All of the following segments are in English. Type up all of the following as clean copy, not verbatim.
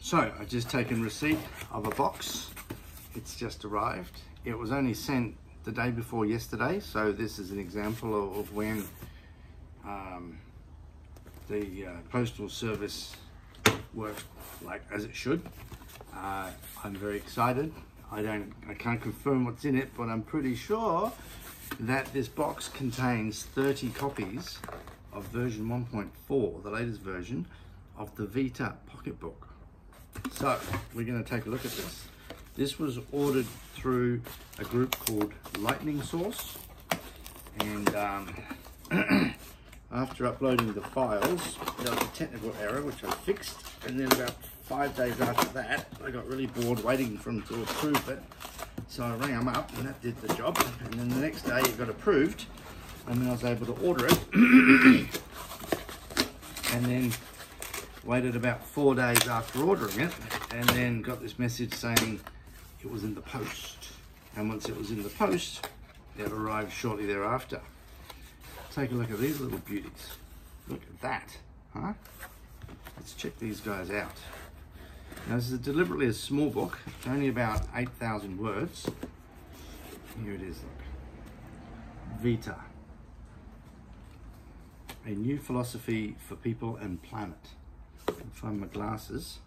So I've just taken receipt of a box. It's just arrived. It was only sent the day before yesterday, so this is an example of when the postal service worked like as it should. I'm very excited. I can't confirm what's in it, but I'm pretty sure that this box contains 30 copies of version 1.4, the latest version of the Vita Pocketbook. So we're going to take a look at this. This was ordered through a group called Lightning Source, and after uploading the files, there was a technical error which I fixed, and then about 5 days after that, I got really bored waiting for them to approve it. So I rang them up, and that did the job. And then the next day, it got approved, and then I was able to order it. And then waited about 4 days after ordering it, and then got this message saying it was in the post. And once it was in the post, it arrived shortly thereafter. Take a look at these little beauties. Look at that, huh? Let's check these guys out. Now, this is deliberately a small book, only about 8,000 words. Here it is, look. Vita. A new philosophy for people and planet. I'll find my glasses.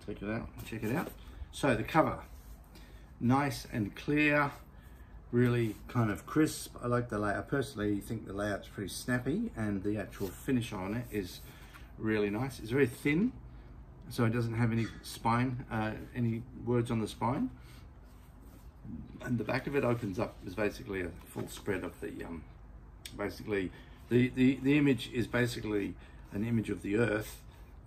Take it out and check it out. So the cover, nice and clear, really kind of crisp. I like the layout. I personally think the layout's pretty snappy, and the actual finish on it is really nice. It's very thin, so it doesn't have any spine, any words on the spine. And the back of it opens up is basically a full spread of the, basically the image is basically an image of the Earth,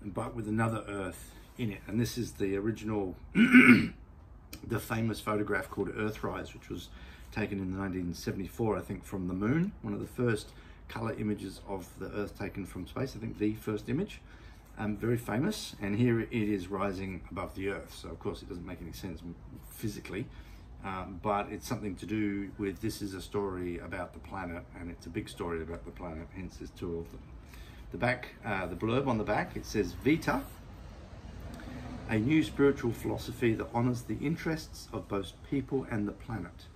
but with another Earth in it. And this is the original, the famous photograph called Earthrise, which was taken in 1974, I think, from the moon. One of the first color images of the Earth taken from space. I think the first image. Very famous, and here it is rising above the Earth. So of course it doesn't make any sense physically, but it's something to do with, this is a story about the planet, and it's a big story about the planet, hence there's two of them. The back, the blurb on the back, it says Vita, a new spiritual philosophy that honors the interests of both people and the planet.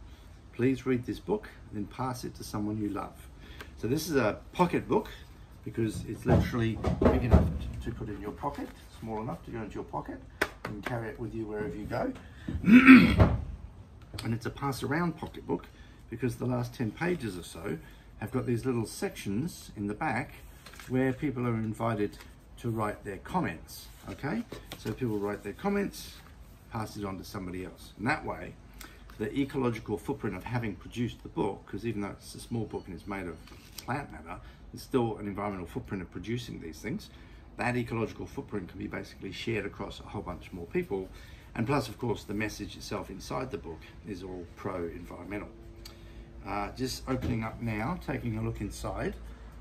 Please read this book, then pass it to someone you love. So this is a pocket book, because it's literally big enough to put in your pocket, small enough to go into your pocket, and carry it with you wherever you go. And it's a pass around pocketbook, because the last 10 pages or so have got these little sections in the back where people are invited to write their comments, okay? So people write their comments, pass it on to somebody else. And that way, the ecological footprint of having produced the book, because even though it's a small book and it's made of plant matter, it's still an environmental footprint of producing these things. That ecological footprint can be basically shared across a whole bunch more people. And plus, of course, the message itself inside the book is all pro-environmental. Just opening up now, taking a look inside.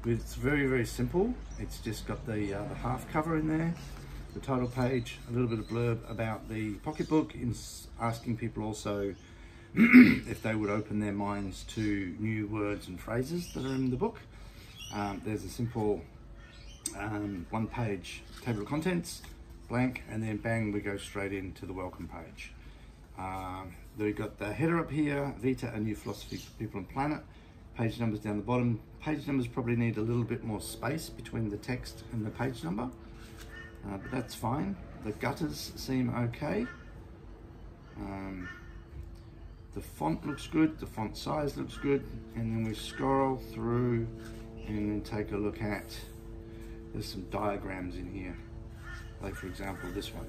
It's very, very simple. It's just got the half cover in there, the title page, a little bit of blurb about the pocketbook, asking people also if they would open their minds to new words and phrases that are in the book. There's a simple one-page table of contents, blank, and then bang, we go straight into the welcome page. We've got the header up here, Vita, a new philosophy for people and planet. Page numbers down the bottom. Page numbers probably need a little bit more space between the text and the page number, but that's fine. The gutters seem okay. The font looks good, the font size looks good, and then we scroll through and then take a look at, there's some diagrams in here, like for example this one.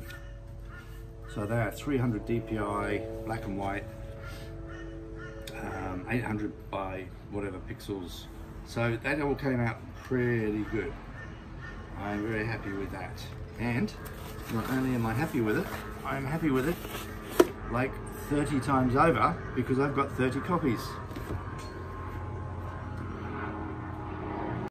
So they are 300 dpi, black and white, 800 by whatever pixels. So that all came out pretty good. I'm very happy with that. And not only am I happy with it, I'm happy with it like 30 times over, because I've got 30 copies.